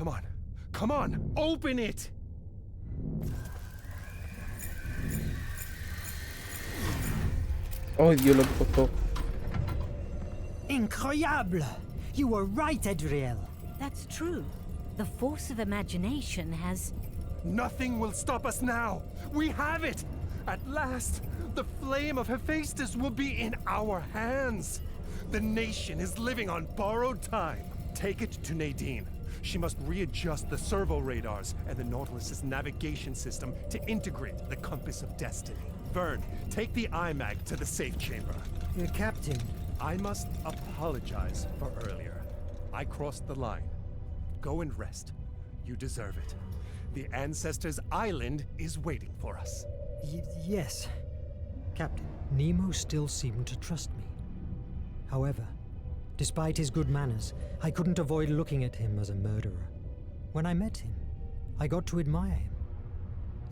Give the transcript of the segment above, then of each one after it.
Come on. Come on! Open it! Oh, Dios, lo que costó. Incroyable! You were right, Adriel. That's true. The force of imagination has... Nothing will stop us now! We have it! At last, the flame of Hephaestus will be in our hands! The nation is living on borrowed time. Take it to Nadine. She must readjust the servo radars and the Nautilus's navigation system to integrate the compass of destiny. Verne, take the IMAG to the safe chamber. Captain, I must apologize for earlier. I crossed the line. Go and rest. You deserve it. The Ancestors' Island is waiting for us. yes. Captain, Nemo still seemed to trust me. However, despite his good manners, I couldn't avoid looking at him as a murderer. When I met him, I got to admire him.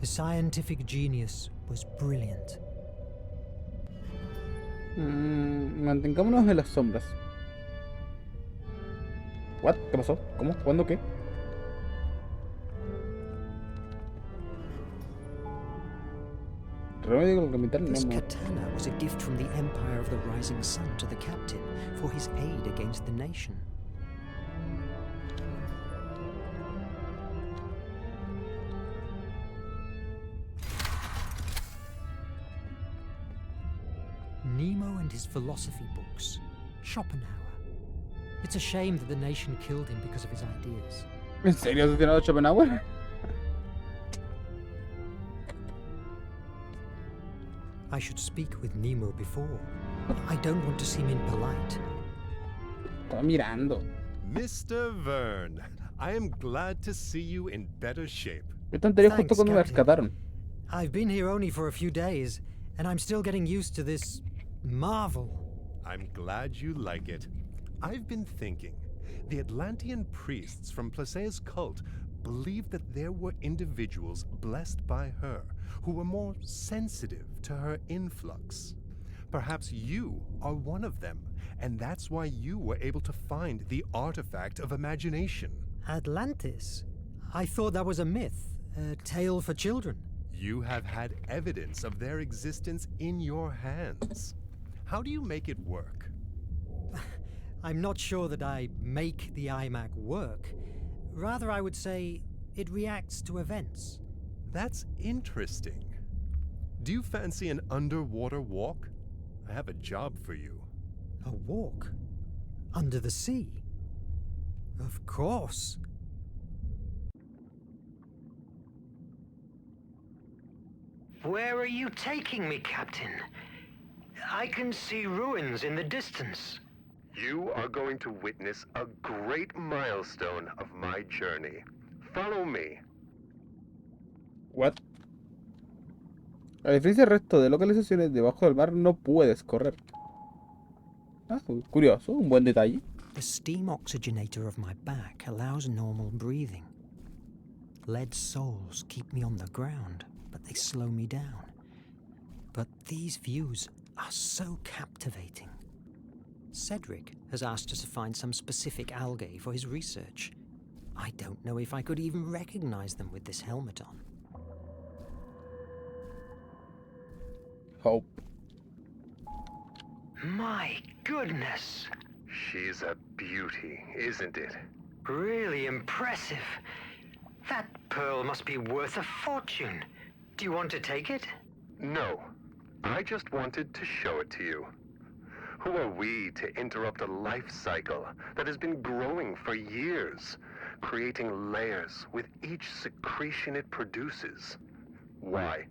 His scientific genius was brilliant. Mantengámonos en las sombras. What? ¿Qué pasó? ¿Cómo? ¿Cuándo? ¿Qué? Remedio con comentar. This katana was a gift from the Empire of the Rising Sun to the captain for his aid against the nation. Nemo and his philosophy books. Schopenhauer. It's a shame that the nation killed him because of his ideas. ¿En serio has tirado Schopenhauer? I should speak with Nemo before. I don't want to seem impolite. Estaba mirando. Mr. Verne, I am glad to see you in better shape. Qué tontería justo Thanks, cuando me Captain. rescataron. I've been here only for a few days, and I'm still getting used to this marvel. I'm glad you like it. I've been thinking. The Atlantean priests from Placea's cult believed that there were individuals blessed by her who were more sensitive to her influx. Perhaps you are one of them, and that's why you were able to find the artifact of imagination. Atlantis? I thought that was a myth, a tale for children. You have had evidence of their existence in your hands. How do you make it work? I'm not sure that I make the iMac work. Rather, I would say it reacts to events. That's interesting. Do you fancy an underwater walk? I have a job for you. A walk? Under the sea? Of course. Where are you taking me, Captain? I can see ruins in the distance. You are going to witness a great milestone of my journey. Follow me. What? A diferencia del resto de localizaciones debajo del mar, no puedes correr. Ah, curioso, un buen detalle. The steam oxygenator of my back allows normal breathing. Lead soles keep me on the ground, but they slow me down. But these views are so captivating. Cedric has asked us to find some specific algae for his research. I don't know if I could even recognize them with this helmet on. Hope. My goodness! She's a beauty, isn't it? Really impressive. That pearl must be worth a fortune. Do you want to take it? No. I just wanted to show it to you. Who are we to interrupt a life cycle that has been growing for years, creating layers with each secretion it produces? Why?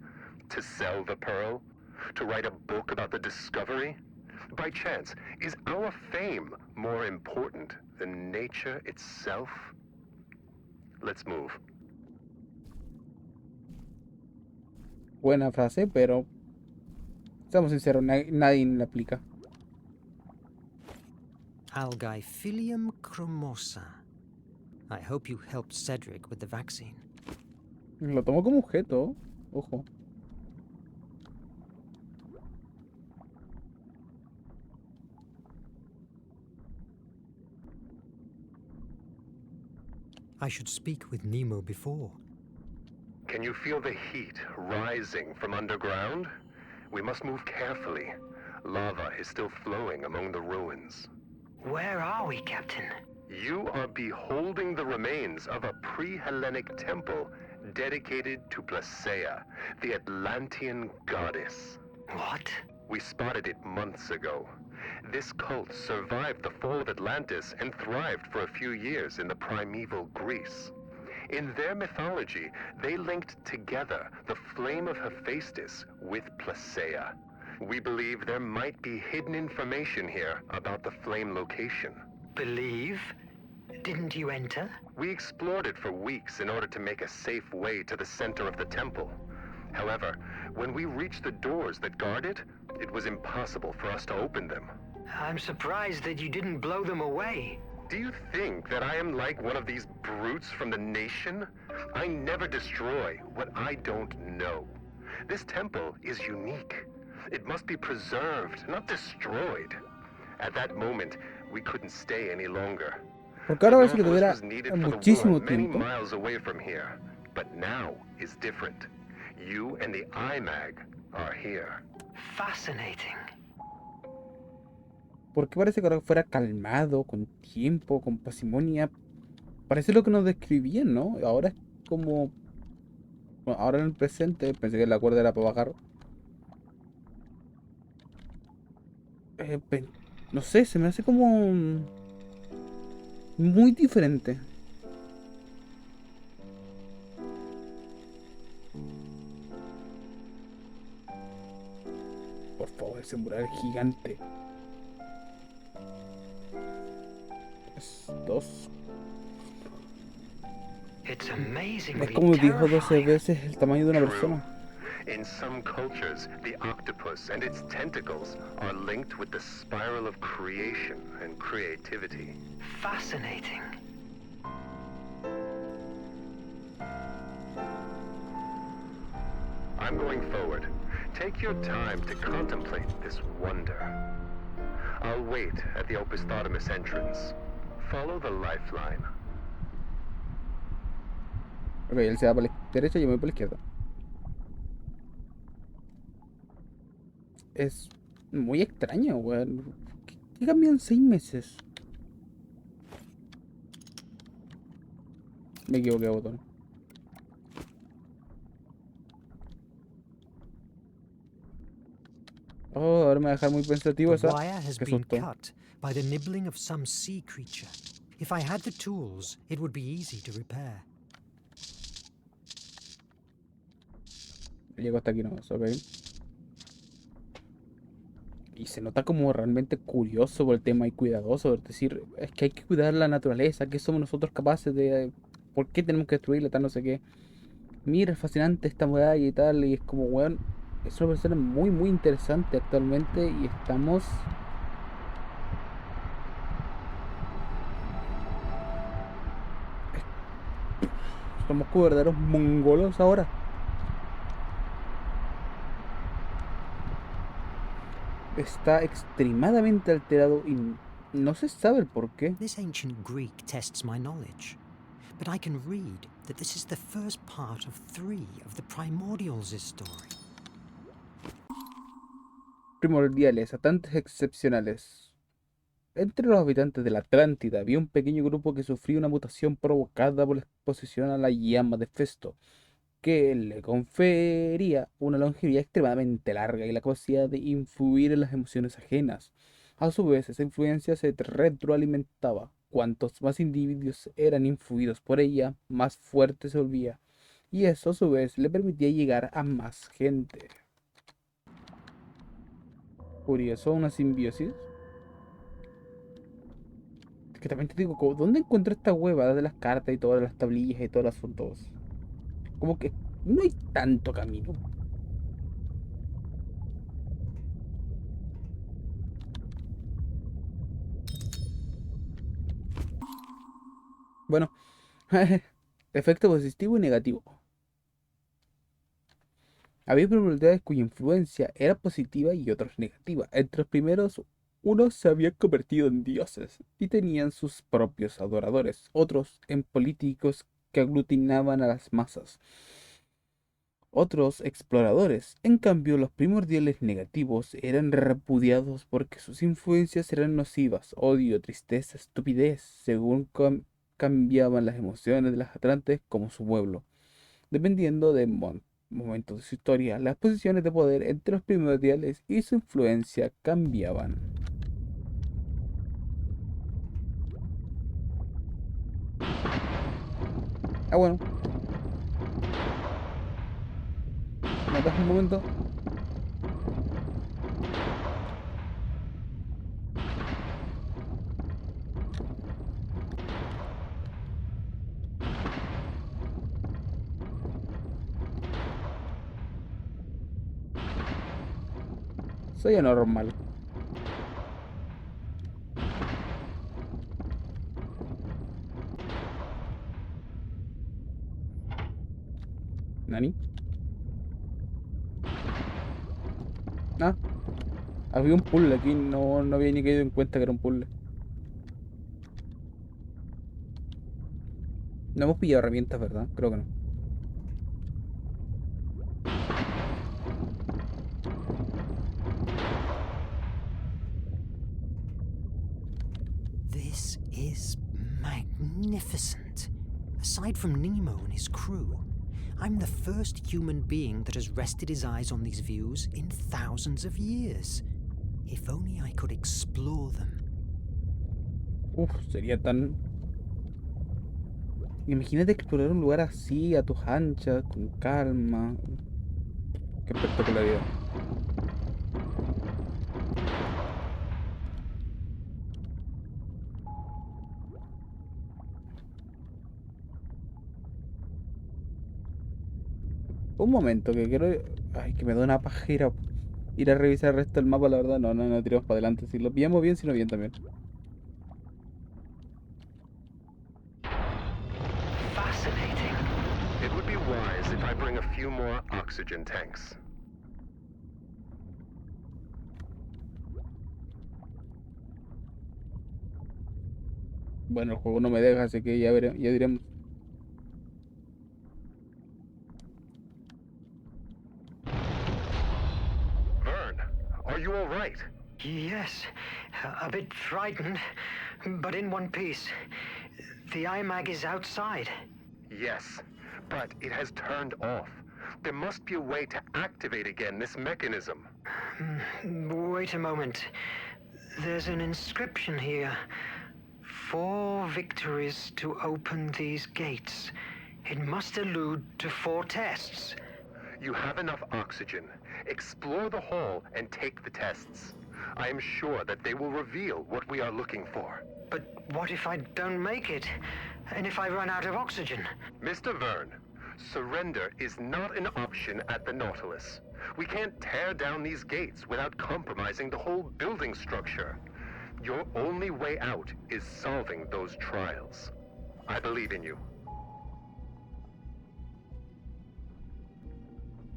To sell the pearl? To write a book about the discovery? By chance, is our fame more important than nature itself? Let's move. Buena frase, pero seamos sinceros, nadie la aplica. Algae chromosa. I hope you helped Cedric with the vaccine. Lo tomo como objeto, ojo. I should speak with Nemo before. Can you feel the heat rising from underground? We must move carefully. Lava is still flowing among the ruins. Where are we, Captain? You are beholding the remains of a pre-Hellenic temple dedicated to Placaea, the Atlantean goddess. What? We spotted it months ago. This cult survived the fall of Atlantis and thrived for a few years in the primeval Greece. In their mythology, they linked together the flame of Hephaestus with Placaea. We believe there might be hidden information here about the flame location. Believe? Didn't you enter? We explored it for weeks in order to make a safe way to the center of the temple. However, when we reached the doors that guard it, it was impossible for us to open them. I'm surprised that you didn't blow them away. Do you think that I am like one of these brutes from the nation? I never destroy what I don't know. This temple is unique. It must be preserved, not destroyed. At that moment, we couldn't stay any longer. Porque ahora parece que Northwest tuviera was needed for the muchísimo war many tiempo. miles away from here, but now is different. You and the IMAG are here. Fascinating. Porque parece que ahora fuera calmado, con tiempo, con pasimonia. Parece lo que nos describían, ¿no? Ahora es como... Bueno, ahora en el presente, pensé que la cuerda era para bajar. No sé, se me hace como... muy diferente. Por favor, ese mural es gigante. Es dos. It's amazingly Es como dijo 12 terrifying. veces el tamaño de una True. persona. In some cultures, the octopus and its tentacles are linked with the spiral of creation and creativity. Fascinating. I'm going forward. Take your time to contemplate this wonder. I'll wait at the opisthotomus entrance. Follow the lifeline. Ok, él se va por la derecha y yo me voy por la izquierda. Es muy extraño, weón. ¿Qué cambió en 6 meses? Me equivoqué de botón. Oh, ahora me va a dejar muy pensativo The esa. wire has Qué been susto. cut by the nibbling of some sea creature. If I had the tools, it would be easy to repair. Llego hasta aquí nomás, ok. Y se nota como realmente curioso por el tema y cuidadoso. Es decir, es que hay que cuidar la naturaleza. ¿Qué somos nosotros capaces de...? ¿Por qué tenemos que destruirla? Tal, no sé qué. Mira, es fascinante esta muralla y tal. Y es como, weón, es una persona muy, muy interesante actualmente. Y estamos... Somos como verdaderos mongolos ahora. Está extremadamente alterado y no se sabe el por qué. This ancient Greek tests my knowledge, but I can read that this is the first part of 3 of the Primordials' story. Primordiales, habitantes excepcionales. Entre los habitantes de la Atlántida había un pequeño grupo que sufría una mutación provocada por la exposición a la llama de Hefesto, que le confería una longevidad extremadamente larga y la capacidad de influir en las emociones ajenas. A su vez, esa influencia se retroalimentaba. Cuantos más individuos eran influidos por ella, más fuerte se volvía. Y eso a su vez le permitía llegar a más gente. Curioso, una simbiosis. Es que también te digo, ¿dónde encuentro esta hueva de las cartas y todas las tablillas y todos los asuntos? Como que no hay tanto camino. Bueno, efecto positivo y negativo. Había probabilidades cuya influencia era positiva y otras negativa. Entre los primeros, Unos se habían convertido en dioses y tenían sus propios adoradores, otros en políticos que aglutinaban a las masas, otros exploradores. En cambio, los primordiales negativos eran repudiados porque sus influencias eran nocivas, odio, tristeza, estupidez, según cambiaban las emociones de las atlantes como su pueblo. Dependiendo de momentos de su historia, las posiciones de poder entre los primordiales y su influencia cambiaban. Ah, bueno, ¿me das un momento? Soy anormal. ¿Nani? Ah, había un puzzle aquí, no había ni caído en cuenta que era un puzzle. No hemos pillado herramientas, ¿verdad? Creo que no. This is magnificent. Aside from Nemo and his crew, I'm the first human being that has rested his eyes on these views in thousands of years. If only I could explore them. Uf, sería tan... Imagínate explorar un lugar así, a tus anchas, con calma. Qué espectacularidad. Un momento, que quiero... Ay, que me da una pajera. Ir a revisar el resto del mapa, la verdad. No tiramos para adelante. Si lo pillamos bien, si no bien también. Fascinating. It would be wise if I bring a few more oxygen tanks. Bueno, el juego no me deja, así que ya veremos, ya diremos. Verne, are you all right? Yes, a bit frightened, but in one piece. The iMag is outside. Yes, but it has turned off. There must be a way to activate again this mechanism. Wait a moment. There's an inscription here. 4 victories to open these gates. It must allude to 4 tests. You have enough oxygen. Explore the hall and take the tests. I am sure that they will reveal what we are looking for. But what if I don't make it? And if I run out of oxygen? Mr. Verne, surrender is not an option at the Nautilus. We can't tear down these gates without compromising the whole building structure. Your only way out is solving those trials. I believe in you.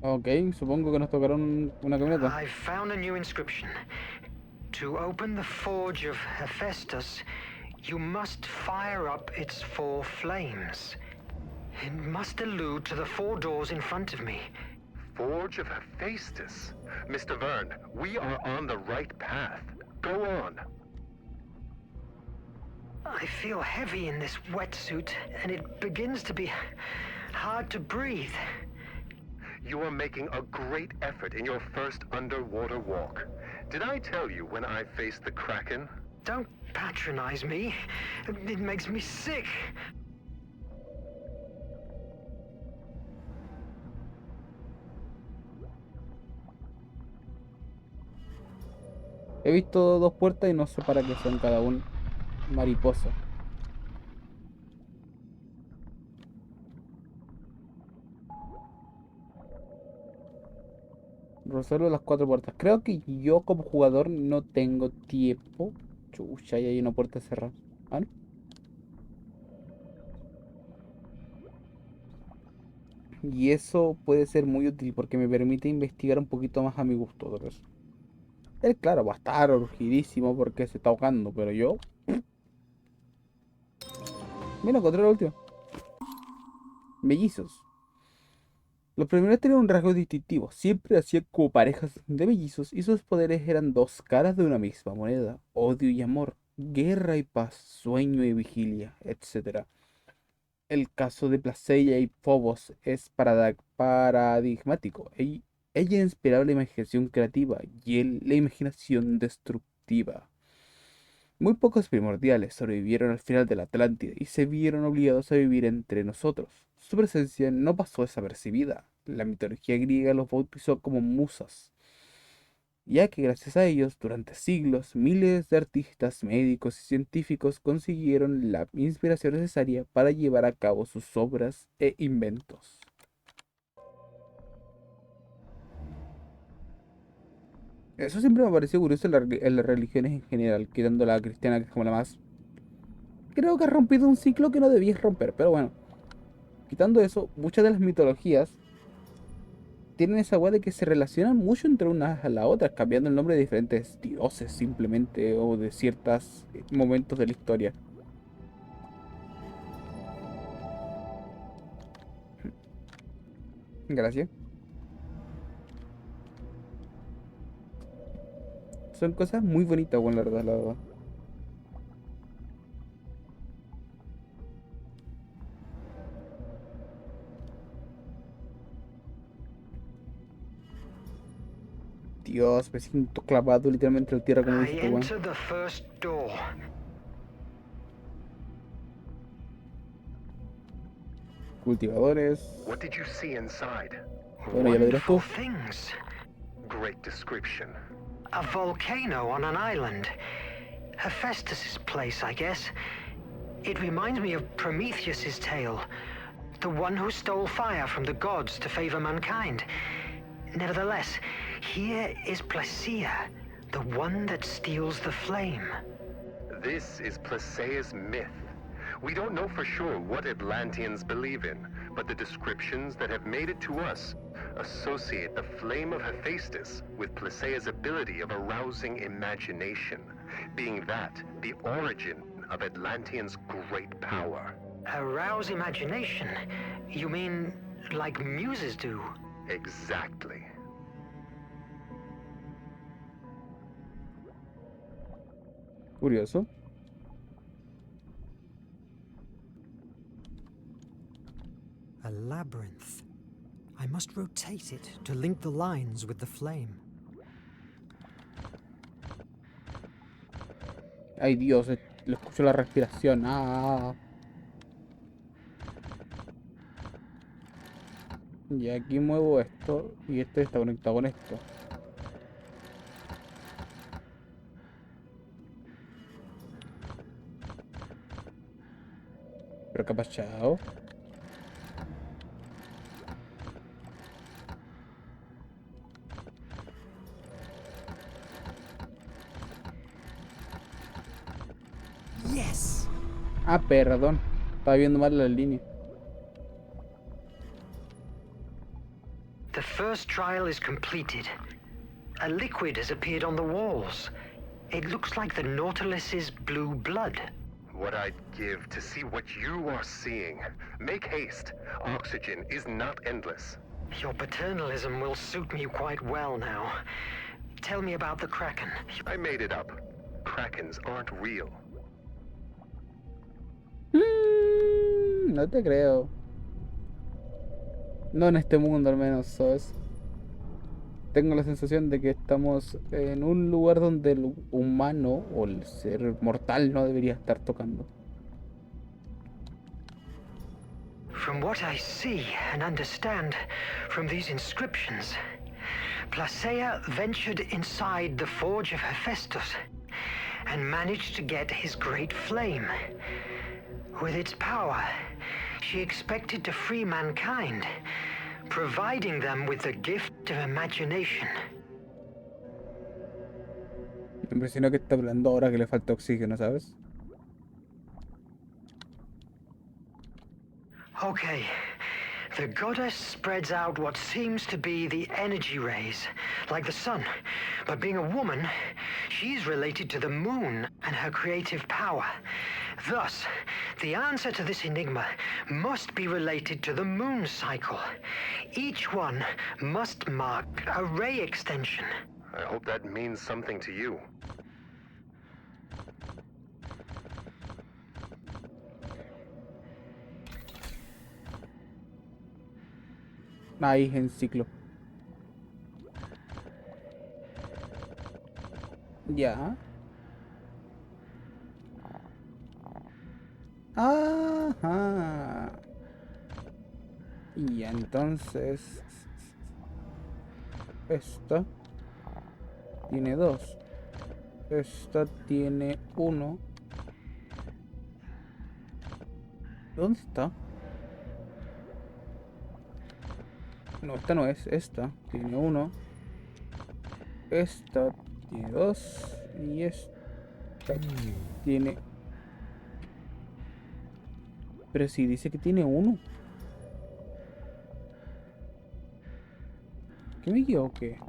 Ok, supongo que nos tocaron una camioneta. I found a new inscription. To open the forge of Hephaestus, you must fire up its 4 flames. It must allude to the 4 doors in front of me. Forge of Hephaestus. Mr. Verne, we are on the right path. Go on. I feel heavy in this wetsuit, and it begins to be hard to breathe. You are making a great effort in your first underwater walk. Did I tell you when I faced the Kraken? Don't patronize me. It makes me sick. He visto 2 puertas y no sé para qué son cada una. Mariposa. Resuelvo las 4 puertas. Creo que yo como jugador no tengo tiempo. Chucha, ahí hay una puerta cerrada. Ah, ¿no? Y eso puede ser muy útil porque me permite investigar un poquito más a mi gusto, tal vez. Él, claro, va a estar urgidísimo porque se está ahogando, pero yo... Mira, encontré lo último. Mellizos. Los primeros tenían un rasgo distintivo, siempre hacían como parejas de mellizos y sus poderes eran dos caras de una misma moneda, odio y amor, guerra y paz, sueño y vigilia, etc. El caso de Placeia y Phobos es paradigmático. Ella inspiraba la imaginación creativa y él la imaginación destructiva. Muy pocos primordiales sobrevivieron al final de la Atlántida y se vieron obligados a vivir entre nosotros. Su presencia no pasó desapercibida. La mitología griega los bautizó como musas, ya que gracias a ellos, durante siglos, miles de artistas, médicos y científicos consiguieron la inspiración necesaria para llevar a cabo sus obras e inventos. Eso siempre me pareció curioso en las religiones en general, quitando la cristiana que es como la más... Creo que ha rompido un ciclo que no debías romper, pero bueno. Quitando eso, muchas de las mitologías tienen esa weá de que se relacionan mucho entre unas a las otras, cambiando el nombre de diferentes dioses simplemente o de ciertos momentos de la historia. Gracias. Son cosas muy bonitas, bueno, la verdad, la verdad. Dios, me siento clavado literalmente en la tierra como I dice este weón. enter the first door. Cultivadores. What did you see inside? Bueno, ya lo dirás Wonderful tú. things. Great description. A volcano on an island. Hephaestus's place, I guess. It reminds me of Prometheus's tale. The one who stole fire from the gods to favor mankind. Nevertheless, here is Placia, the one that steals the flame. This is Placeia's myth. We don't know for sure what Atlanteans believe in, but the descriptions that have made it to us associate the flame of Hephaestus with Placeia's ability of arousing imagination, being that the origin of Atlanteans' great power. Arouse imagination? You mean like muses do? Exactly. Curioso. A labyrinth. I must rotate it to link the lines with the flame. Ay Dios, le escucho la respiración. Ah. Y aquí muevo esto y este está conectado con esto. Pero capaz chao. Yes! Ah, perdón. Estaba viendo mal la línea. The first trial is completed. A liquid has appeared on the walls. It looks like the Nautilus's blue blood. What I'd give to see what you are seeing. Make haste. Oxygen is not endless. Your paternalism will suit me quite well now. Tell me about the Kraken. I made it up. Krakens aren't real. No te creo. No en este mundo al menos, ¿sabes? Tengo la sensación de que estamos en un lugar donde el humano o el ser mortal no debería estar tocando. From what I see and understand from these inscriptions, Placea ventured inside the forge of Hephaestus and managed to get his great flame. With its power, she expected to free mankind, providing them with the gift of imagination. Me impresionó que está hablando ahora que le falta oxígeno, ¿sabes? Okay, the The goddess spreads out what seems to be the energy rays, like the sun. But being a woman, she's related to the moon and her creative power. Thus, the answer to this enigma must be related to the moon cycle. Each one must mark a ray extension. I hope that means something to you. Ahí en ciclo. Ya. Ajá. Y entonces esta tiene 2. Esta tiene 1. ¿Dónde está? No, esta no es. Esta tiene 1. Esta tiene 2. Y esta tiene... Pero si dice que tiene 1. ¿Qué me equivoqué?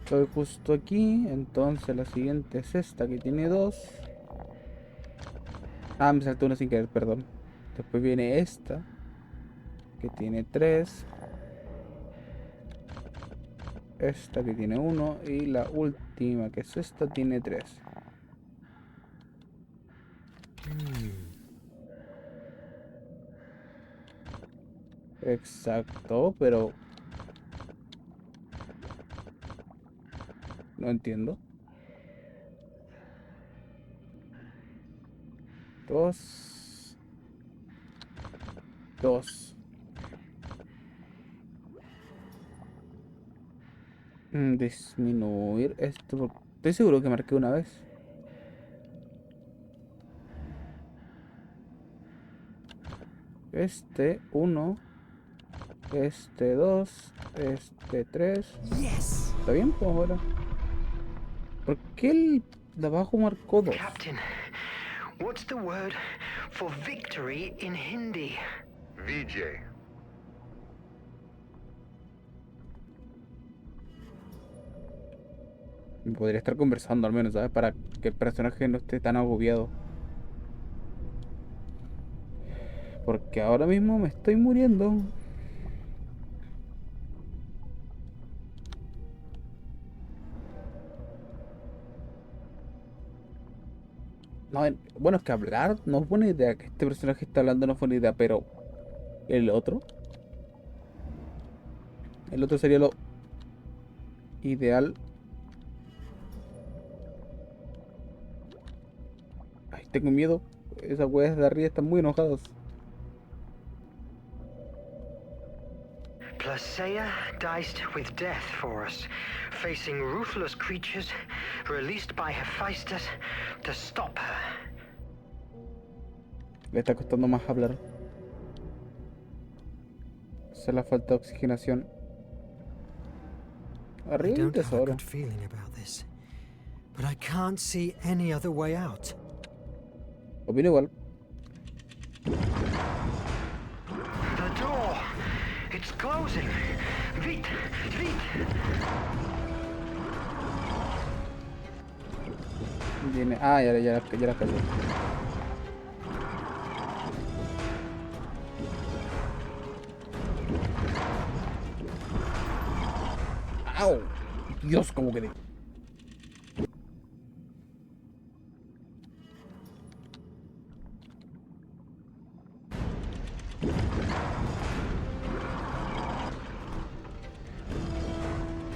Estoy justo aquí. Entonces la siguiente es esta que tiene 2. Ah, me saltó una sin querer, perdón. Después viene esta que tiene 3. Esta que tiene 1. Y la última que es esta tiene 3. Exacto, pero no entiendo. 2. 2. Disminuir esto. Estoy seguro que marqué una vez. Este 1. Este 2. Este 3. Yes! ¿Está bien? Pues ahora. ¿Por qué el de abajo marcó 2? Captain, what's the word for victory in Hindi? VJ. Podría estar conversando al menos, ¿sabes? Para que el personaje no esté tan agobiado. Porque ahora mismo me estoy muriendo. No, bueno, es que hablar no es buena idea. Que este personaje está hablando no es buena idea, pero el otro sería lo ideal. Ay, tengo miedo. Esas weas de arriba están muy enojadas. Placeia diced with death for us, facing ruthless creatures released by Hephaestus to stop her. Le está costando más hablar. Esa es la falta de oxigenación. I Arriba el don't have a tesoro. good feeling about this, but I can't see any other way out. Opino igual. The door! It's closing! Vite! Vite! Viene. Ah, ya la cayó. ¡Au! Dios, cómo quedé.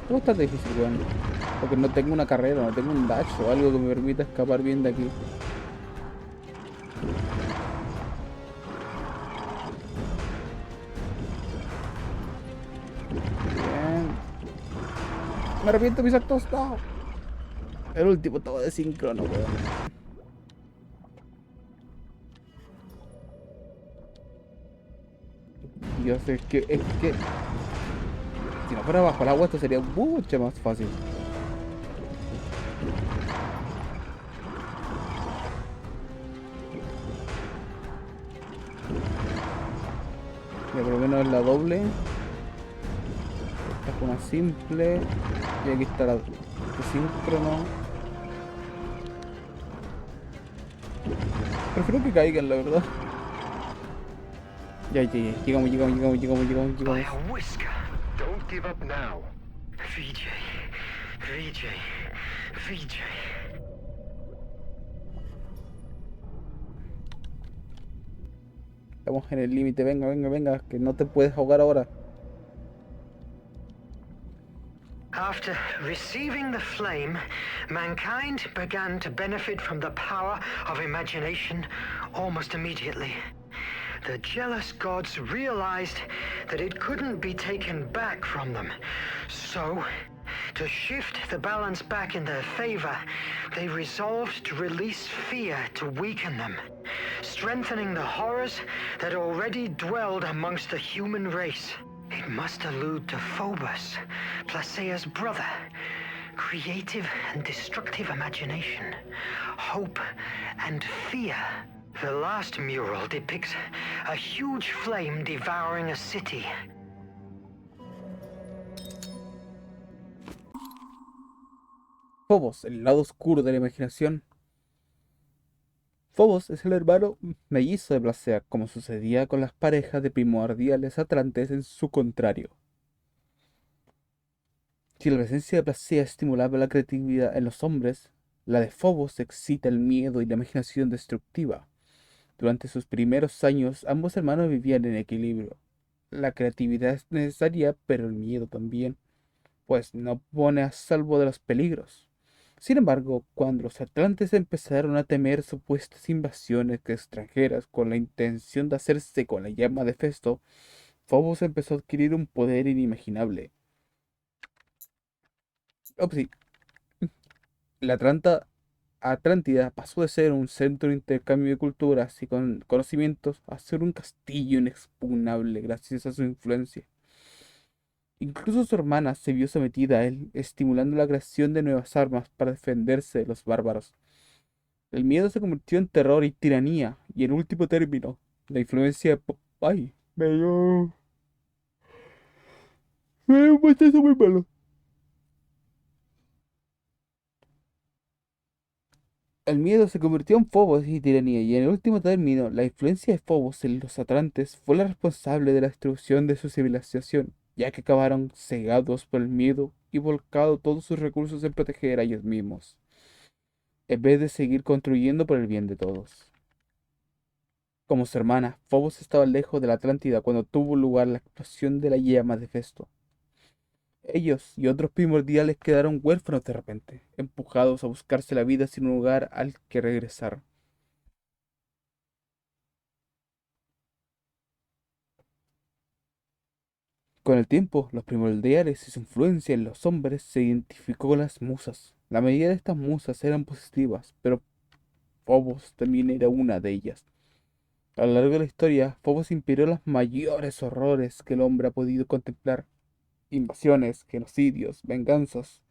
¿Cómo está difícil, weón? Porque no tengo una carrera, no tengo un dash o algo que me permita escapar bien de aquí. Bien. Me arrepiento de mis actos, no. El último estaba de sincrono, weón. Dios, es que si no fuera bajo el agua esto sería mucho más fácil. Ya por lo menos la doble. Esta es una simple. Y aquí está la síncrono. Prefiero que caigan, la verdad. Ya, llegamos. By a whisker. Don't give up now. VJ. VJ. VJ. Estamos en el límite, venga, que no te puedes ahogar ahora. After receiving the flame, mankind began to benefit from the power of imagination almost immediately. The jealous gods realized that it couldn't be taken back from them. So, to shift the balance back in their favor, they resolved to release fear to weaken them, strengthening the horrors that already dwelled amongst the human race. It must allude to Phobos, Placea's brother. Creative and destructive imagination, hope and fear. The last mural depicts a huge flame devouring a city. Phobos, el lado oscuro de la imaginación. Phobos es el hermano mellizo de Placea, como sucedía con las parejas de primordiales atlantes en su contrario. Si la presencia de Placea estimulaba la creatividad en los hombres, la de Phobos excita el miedo y la imaginación destructiva. Durante sus primeros años, ambos hermanos vivían en equilibrio. La creatividad es necesaria, pero el miedo también, pues no pone a salvo de los peligros. Sin embargo, cuando los atlantes empezaron a temer supuestas invasiones extranjeras con la intención de hacerse con la llama de Hefesto, Phobos empezó a adquirir un poder inimaginable. Oh, pues sí, la Atlántida pasó de ser un centro de intercambio de culturas y conocimientos a ser un castillo inexpugnable gracias a su influencia. Incluso su hermana se vio sometida a él, estimulando la creación de nuevas armas para defenderse de los bárbaros. El miedo se convirtió en terror y tiranía, y en último término, la influencia de... ¡Ay! Me dio un bostezo muy malo. El miedo se convirtió en Phobos y tiranía, y en el último término, la influencia de Phobos en los atlantes fue la responsable de la destrucción de su civilización, ya que acabaron cegados por el miedo y volcado todos sus recursos en proteger a ellos mismos, en vez de seguir construyendo por el bien de todos. Como su hermana, Phobos estaba lejos de la Atlántida cuando tuvo lugar la explosión de la llama de Hefesto. Ellos y otros primordiales quedaron huérfanos de repente, empujados a buscarse la vida sin un lugar al que regresar. Con el tiempo, los primordiales y su influencia en los hombres se identificó con las musas. La mayoría de estas musas eran positivas, pero Phobos también era una de ellas. A lo largo de la historia, Phobos inspiró los mayores horrores que el hombre ha podido contemplar: invasiones, genocidios, venganzas.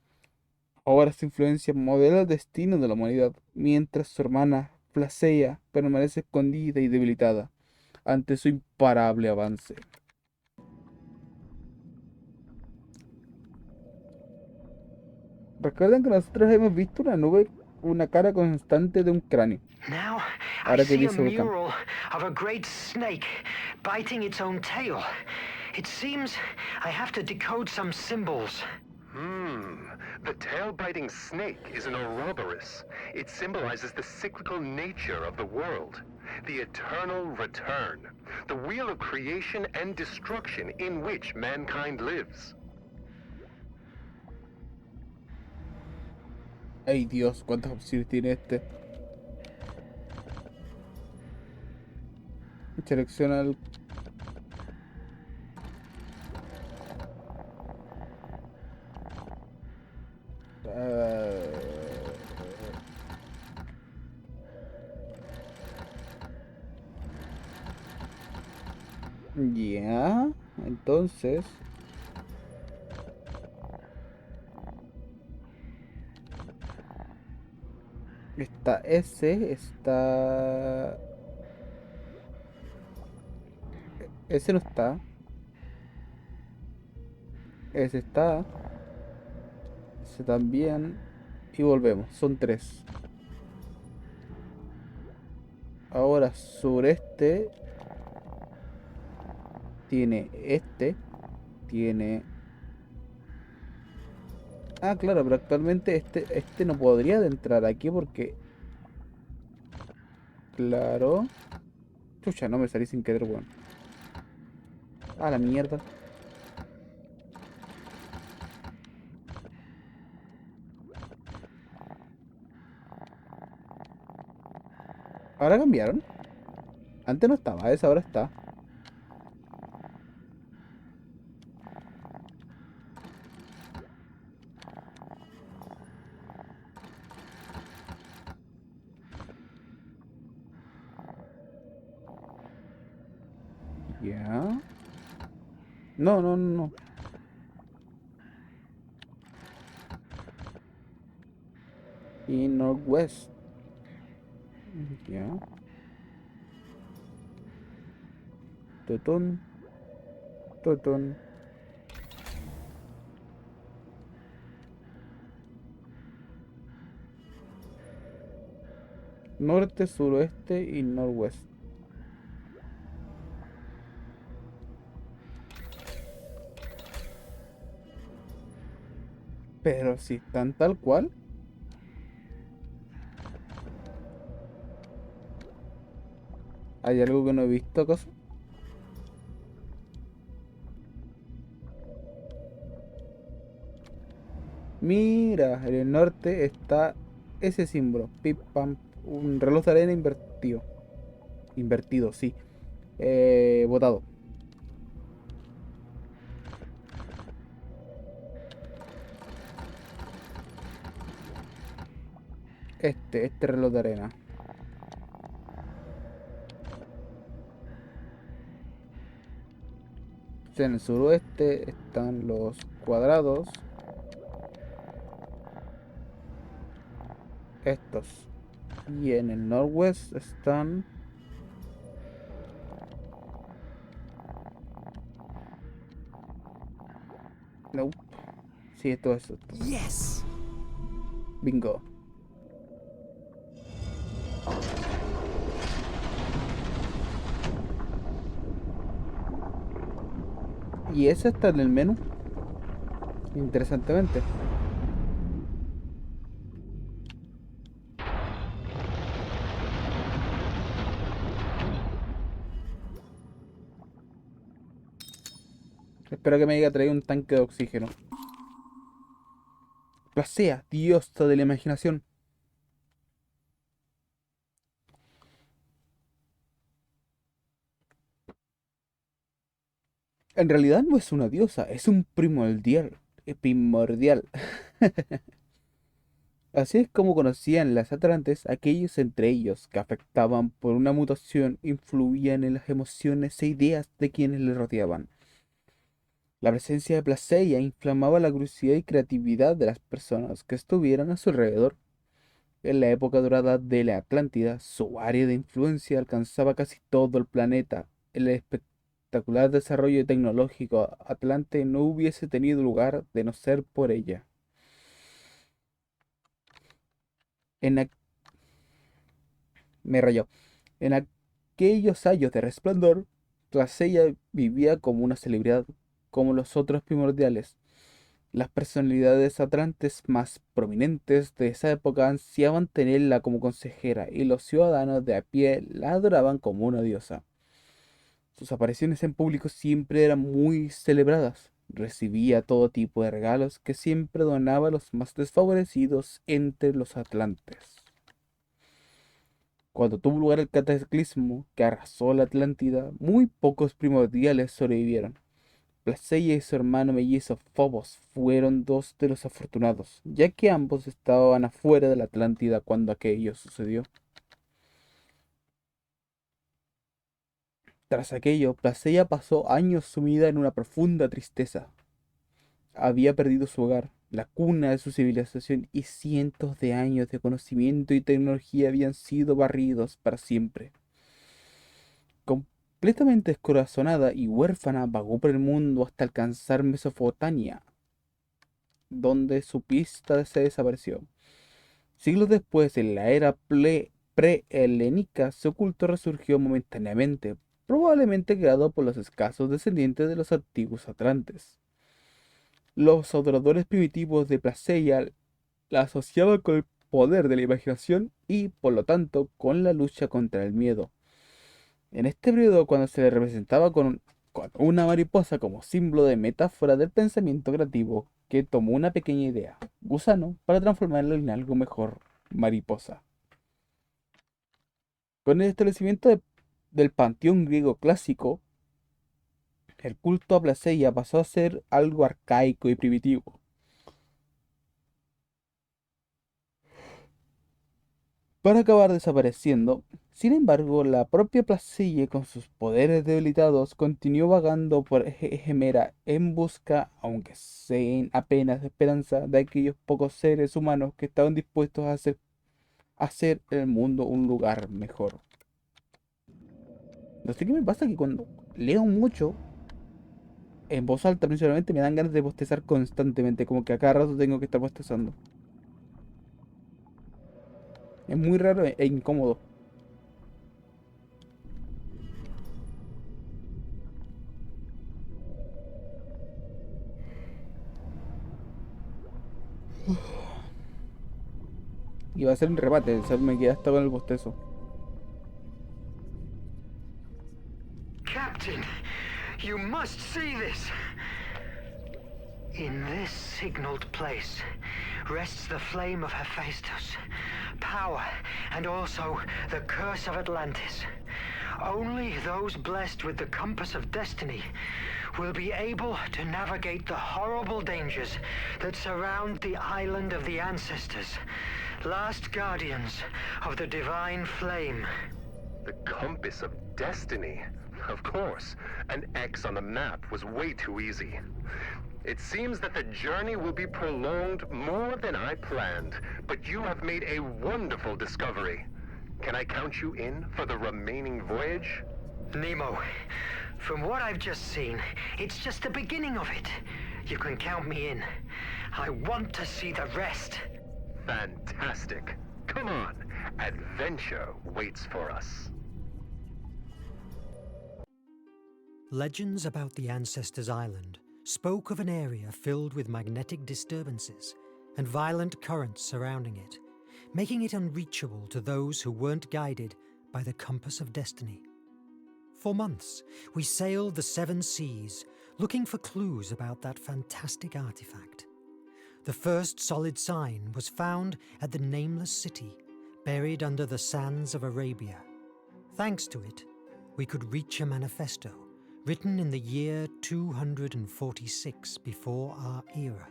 Ahora su influencia modela el destino de la humanidad, mientras su hermana, Placea, permanece escondida y debilitada ante su imparable avance. Recuerden que nosotros hemos visto una nube, una cara constante de un cráneo. Now, I Ahora que see a dice volcán. mural of a great snake biting its own tail. It seems I have to decode some symbols. The tail-biting snake is an Ouroboros. It symbolizes the cyclical nature of the world, the eternal return, the wheel of creation and destruction in which mankind lives. Ay Dios, cuántas opciones tiene este. Selecciona el... Ya, entonces está ese, está... Ese no está, ese está, ese también, y volvemos, son tres. Ahora sureste tiene este, tiene... Ah, claro, pero actualmente este no podría entrar aquí porque... Claro... Chucha, no me salí sin querer, weón. Ah, la mierda. Ahora cambiaron. Antes no estaba, esa ahora está. Ya. No, no, no, no. Y Northwest. Ya. Tutun. Tutun. Norte, suroeste y Northwest. Pero si están tal cual. ¿Hay algo que no he visto acaso? Mira, en el norte está ese símbolo. Pip pam. Un reloj de arena invertido. Invertido, sí. Botado. Este reloj de arena. O sea, en el suroeste están los cuadrados. Estos. Y en el northwest están... Nope. Sí, esto es esto. Yes! Bingo. Y ese está en el menú. Interesantemente. Espero que me haya traído un tanque de oxígeno. Placea, diosa de la imaginación. En realidad no es una diosa, es un primordial. Primordial. Así es como conocían las atlantes aquellos entre ellos que afectaban por una mutación influían en las emociones e ideas de quienes le rodeaban. La presencia de Placeia inflamaba la curiosidad y creatividad de las personas que estuvieran a su alrededor. En la época dorada de la Atlántida, su área de influencia alcanzaba casi todo el planeta. El espectacular desarrollo tecnológico atlante no hubiese tenido lugar de no ser por ella. En aqu- Me rayó. En aquellos años de resplandor, Placeia vivía como una celebridad, como los otros primordiales. Las personalidades atlantes más prominentes de esa época ansiaban tenerla como consejera y los ciudadanos de a pie la adoraban como una diosa. Sus apariciones en público siempre eran muy celebradas. Recibía todo tipo de regalos que siempre donaba a los más desfavorecidos entre los atlantes. Cuando tuvo lugar el cataclismo que arrasó la Atlántida, muy pocos primordiales sobrevivieron. Placeia y su hermano mellizo Phobos fueron dos de los afortunados, ya que ambos estaban afuera de la Atlántida cuando aquello sucedió. Tras aquello, Placeia pasó años sumida en una profunda tristeza. Había perdido su hogar, la cuna de su civilización, y cientos de años de conocimiento y tecnología habían sido barridos para siempre. Completamente descorazonada y huérfana, vagó por el mundo hasta alcanzar Mesopotamia, donde su pista se desapareció. Siglos después, en la era pre-helénica, su culto resurgió momentáneamente, probablemente creado por los escasos descendientes de los antiguos atlantes. Los adoradores primitivos de Placeia la asociaban con el poder de la imaginación y, por lo tanto, con la lucha contra el miedo. En este periodo, cuando se le representaba con una mariposa como símbolo de metáfora del pensamiento creativo, que tomó una pequeña idea, gusano, para transformarlo en algo mejor, mariposa. Con el establecimiento del panteón griego clásico, el culto a Placeia pasó a ser algo arcaico y primitivo. Para acabar desapareciendo. Sin embargo, la propia Placeia, con sus poderes debilitados, continuó vagando por Hemera en busca, aunque sea apenas esperanza, de aquellos pocos seres humanos que estaban dispuestos a hacer el mundo un lugar mejor. No sé qué me pasa, que cuando leo mucho, en voz alta principalmente, me dan ganas de bostezar constantemente, como que a cada rato tengo que estar bostezando. Es muy raro e incómodo. Y va a ser un remate, o sea, me quedé hasta con el bostezo. Captain, you must see this. In this signaled place rests the flame of Hephaestus, power, and also the curse of Atlantis. Only those blessed with the compass of destiny will be able to navigate the horrible dangers that surround the island of the ancestors, last guardians of the divine flame. The compass of destiny? Of course. An X on the map was way too easy. It seems that the journey will be prolonged more than I planned, but you have made a wonderful discovery. Can I count you in for the remaining voyage? Nemo, from what I've just seen, it's just the beginning of it. You can count me in. I want to see the rest. Fantastic. Come on. Adventure waits for us. Legends about the Ancestors' Island spoke of an area filled with magnetic disturbances and violent currents surrounding it, making it unreachable to those who weren't guided by the compass of destiny. For months, we sailed the 7 seas, looking for clues about that fantastic artifact. The first solid sign was found at the nameless city, buried under the sands of Arabia. Thanks to it, we could reach a manifesto, written in the year 246 before our era,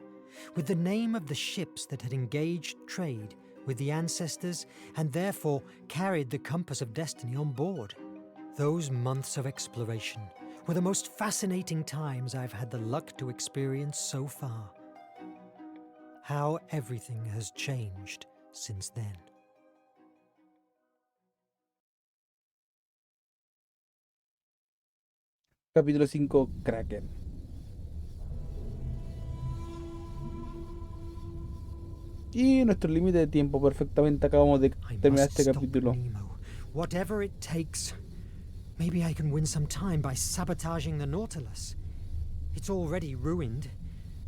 with the name of the ships that had engaged trade with the ancestors and therefore carried the compass of destiny on board. Those months of exploration were the most fascinating times I've had the luck to experience so far. How everything has changed since then. Capítulo 5, Kraken. Y nuestro límite de tiempo, perfectamente acabamos de I terminar must este stop capítulo. Nemo, whatever it takes. Maybe I can win some time by sabotaging the Nautilus. It's already ruined.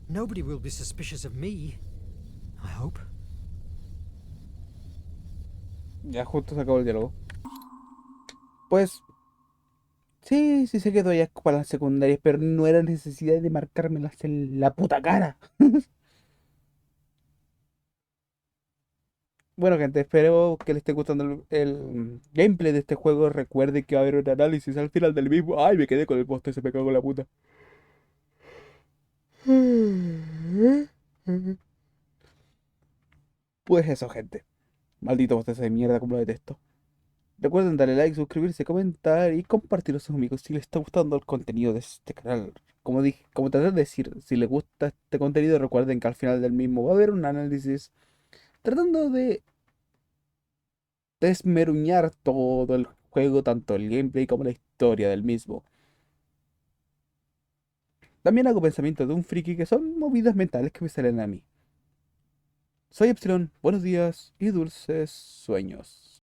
Nobody will be suspicious of me. I hope. Ya justo se acabó el diálogo. Pues, sí, sí se quedó ya para las secundarias, pero no era necesidad de marcármelas en la puta cara. Bueno, gente, espero que les esté gustando el gameplay de este juego. Recuerde que va a haber un análisis al final del mismo. Ay, me quedé con el poste, se me cagó la puta. Pues eso, gente. Maldito poste de mierda, como lo detesto. Recuerden darle like, suscribirse, comentar y compartirlo a sus amigos si les está gustando el contenido de este canal. Como dije, como traté de decir, si les gusta este contenido, recuerden que al final del mismo va a haber un análisis tratando de desmeruñar todo el juego, tanto el gameplay como la historia del mismo. También hago pensamientos de un friki que son movidas mentales que me salen a mí. Soy Epsilon, buenos días y dulces sueños.